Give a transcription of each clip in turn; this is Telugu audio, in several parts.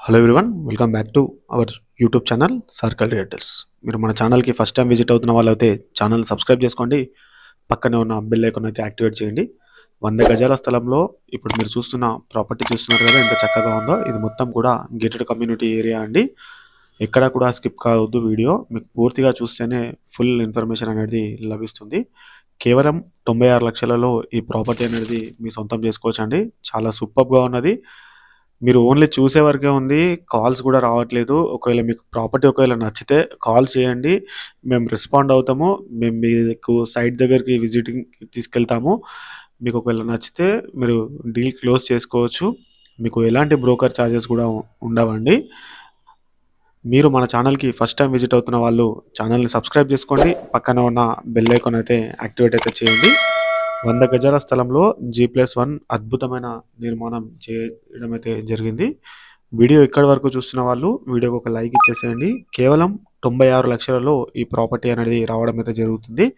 Hello everyone, welcome back to our YouTube channel circle realtors. మీరు మన ఛానల్కి ఫస్ట్ టైం విజిట్ అవుతున్న వాళ్ళైతే ఛానల్ సబ్స్క్రైబ్ చేసుకోండి. పక్కనే ఉన్న బెల్ ఐకాన్ అయితే యాక్టివేట్ చేయండి. 100 గజాల స్థలంలో ఇప్పుడు మీరు చూస్తున్న ప్రాపర్టీ చూస్తున్నారు కదా, ఎంత చక్కగా ఉందో. ఇది మొత్తం కూడా గేటెడ్ కమ్యూనిటీ ఏరియా అండి. ఎక్కడా కూడా స్కిప్ కావద్దు. వీడియో మీకు పూర్తిగా చూస్తేనే ఫుల్ ఇన్ఫర్మేషన్ అనేది లభిస్తుంది. కేవలం 96 లక్షలలో ఈ ప్రాపర్టీ అనేది మీ సొంతం చేసుకోవచ్చు అండి. చాలా సూపర్గా ఉన్నది. మీరు ఓన్లీ చూసే వరకే ఉంది, కాల్స్ కూడా రావట్లేదు. ఒకవేళ మీకు ప్రాపర్టీ ఒకవేళ నచ్చితే కాల్ చేయండి, మేము రెస్పాండ్ అవుతాము. మేము మీకు సైట్ దగ్గరికి విజిటింగ్ తీసుకెళ్తాము. మీకు ఒకవేళ నచ్చితే మీరు డీల్ క్లోజ్ చేసుకోవచ్చు. మీకు ఎలాంటి బ్రోకర్ ఛార్జెస్ కూడా ఉండవండి. మీరు మన ఛానల్కి ఫస్ట్ టైం విజిట్ అవుతున్న వాళ్ళు ఛానల్ని సబ్స్క్రైబ్ చేసుకోండి. పక్కన ఉన్న బెల్ ఐకాన్ అయితే యాక్టివేట్ అయితే చేయండి. 100 గజాల స్థలంలో G+1 అద్భుతమైన నిర్మాణం చేయడం అయితే జరిగింది. వీడియో ఇక్కడి వరకు చూస్తున్న వాళ్ళు వీడియోకి ఒక లైక్ ఇచ్చేసేయండి. కేవలం 96 లక్షలలో ఈ ప్రాపర్టీ అనేది రావడం అయితే జరుగుతుంది.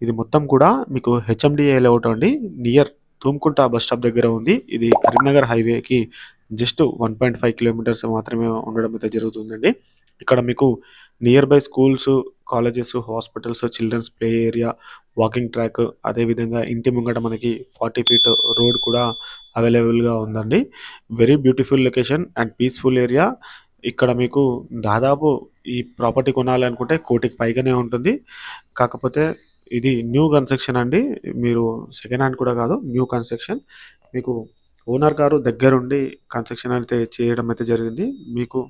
ఇది మొత్తం కూడా మీకు హెచ్ఎండిఏ లేఅవుట్ అండి. నియర్ తుమ్కుంట బస్ స్టాప్ దగ్గర ఉంది. ఇది కరీంనగర్ హైవేకి జస్ట్ 1.5 కిలోమీటర్స్ మాత్రమే ఉండడం అయితే జరుగుతుందండి. ఇక్కడ మీకు nearby schools, colleges, hospitals, childrens play area, walking track, అదేవిధంగా ఇంటి ముంగట మనకి 40 ఫీట్ రోడ్ కూడా అవైలబుల్గా ఉందండి. Very beautiful location and peaceful area. ఇక్కడ మీకు దాదాపు ఈ ప్రాపర్టీ కొనాలనుకుంటే 1 కోటికి పైగానే ఉంటుంది. కాకపోతే ఇది న్యూ కన్స్ట్రక్షన్ అండి. మీరు సెకండ్ హ్యాండ్ కూడా కాదు, న్యూ కన్స్ట్రక్షన్. మీకు ఓనర్ గారు దగ్గరుండి కన్స్ట్రక్షన్ అయితే చేయడం అయితే జరిగింది. మీకు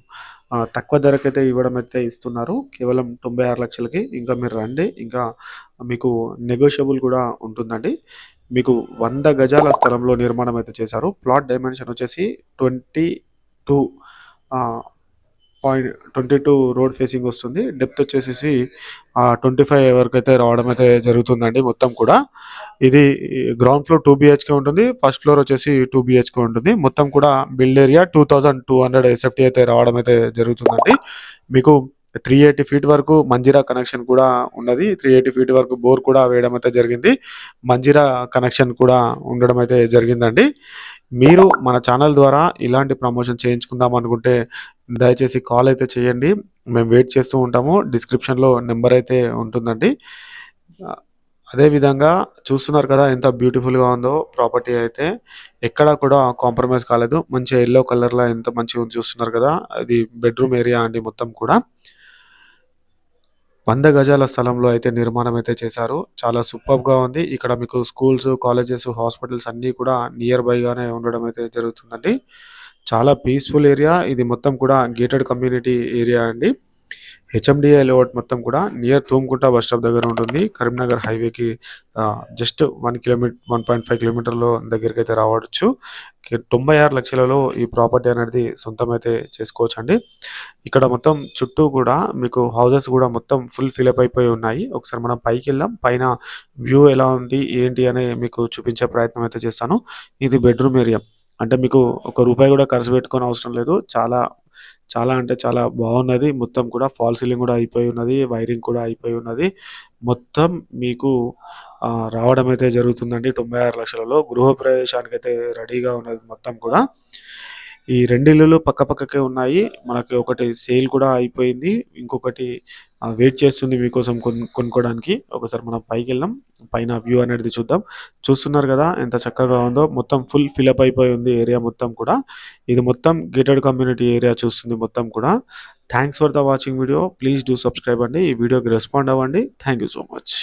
తక్కువ ధరకైతే ఇవ్వడం అయితే ఇస్తున్నారు, కేవలం 96 లక్షలకి. ఇంకా మీరు రండి, ఇంకా మీకు నెగోషియబుల్ కూడా ఉంటుందండి. మీకు 100 గజాల స్థలంలో నిర్మాణం అయితే చేశారు. ప్లాట్ డైమెన్షన్ వచ్చేసి 22 22 రోడ్ ఫేసింగ్ వస్తుంది. డెప్త్ వచ్చేసి 25 వరకు అయితే రావడం అయితే జరుగుతుందండి. మొత్తం కూడా ఇది గ్రౌండ్ ఫ్లోర్ 2 BHK ఉంటుంది, ఫస్ట్ ఫ్లోర్ వచ్చేసి 2 BHK ఉంటుంది. మొత్తం కూడా బిల్డ్ ఏరియా 2200 SFT అయితే రావడం అయితే జరుగుతుందండి. మీకు 380 ఫీట్ వరకు మంజీరా కనెక్షన్ కూడా ఉన్నది. 380 ఫీట్ వరకు బోర్ కూడా వేయడం అయితే జరిగింది. మంజీరా కనెక్షన్ కూడా ఉండడం అయితే జరిగిందండి. మీరు మన ఛానల్ ద్వారా ఇలాంటి ప్రమోషన్ చేయించుకుందాం అనుకుంటే దయచేసి కాల్ అయితే చేయండి. మేము వెయిట్ చేస్తూ ఉంటాము. డిస్క్రిప్షన్లో నెంబర్ అయితే ఉంటుందండి. అదేవిధంగా చూస్తున్నారు కదా ఎంత బ్యూటిఫుల్గా ఉందో ప్రాపర్టీ అయితే. ఎక్కడా కూడా కాంప్రమైజ్ కాలేదు. మంచి ఎల్లో కలర్లో ఎంత మంచిగా చూస్తున్నారు కదా, అది బెడ్రూమ్ ఏరియా అండి. మొత్తం కూడా 100 గజాల స్థలంలో అయితే నిర్మాణం అయితే చేశారు. చాలా సూపర్గా ఉంది. ఇక్కడ మీకు స్కూల్స్, కాలేజెస్, హాస్పిటల్స్ అన్నీ కూడా నియర్ బైగానే ఉండడం అయితే జరుగుతుందండి. చాలా పీస్ఫుల్ ఏరియా. ఇది మొత్తం కూడా గేటెడ్ కమ్యూనిటీ ఏరియా అండి. హెచ్ఎండిఏ లేఅవుట్ మొత్తం కూడా నియర్ తూమ్కుంట బస్ స్టాప్ దగ్గర ఉంటుంది. కరీంనగర్ హైవేకి జస్ట్ 1.5 కిలోమీటర్లో దగ్గరికి అయితే రావచ్చు. 96 లక్షలలో ఈ ప్రాపర్టీ అనేది సొంతం అయితే చేసుకోవచ్చు అండి. ఇక్కడ మొత్తం చుట్టూ కూడా మీకు హౌసెస్ కూడా మొత్తం ఫుల్ ఫిలప్ అయిపోయి ఉన్నాయి. ఒకసారి మనం పైకి వెళ్దాం. పైన వ్యూ ఎలా ఉంది ఏంటి అని మీకు చూపించే ప్రయత్నం అయితే చేస్తాను. ఇది బెడ్రూమ్ ఏరియా. అంటే మీకు 1 రూపాయి కూడా ఖర్చు పెట్టుకోని అవసరం లేదు. చాలా చాలా అంటే చాలా బాగున్నది. మొత్తం కూడా ఫాల్ సీలింగ్ కూడా అయిపోయి ఉన్నది. వైరింగ్ కూడా అయిపోయి ఉన్నది. మొత్తం మీకు రావడం అయితే జరుగుతుందండి. 96 లక్షలలో గృహప్రవేశానికైతే రెడీగా ఉన్నది మొత్తం కూడా. ఈ 2 ఇల్లులు పక్కపక్కకే ఉన్నాయి. మనకి ఒకటి సేల్ కూడా అయిపోయింది, ఇంకొకటి వెయిట్ చేస్తుంది మీకోసం కొనుక్కోవడానికి. ఒకసారి మనం పైకి వెళ్దాం, పైన వ్యూ అనేది చూద్దాం. చూస్తున్నారు కదా ఎంత చక్కగా ఉందో. మొత్తం ఫుల్ ఫిలప్ అయిపోయి ఉంది ఏరియా మొత్తం కూడా. ఇది మొత్తం గేటెడ్ కమ్యూనిటీ ఏరియా చూస్తుంది మొత్తం కూడా. Thanks for the watching video. Please do subscribe అండి. ఈ వీడియోకి రెస్పాండ్ అవ్వండి. Thank you so much.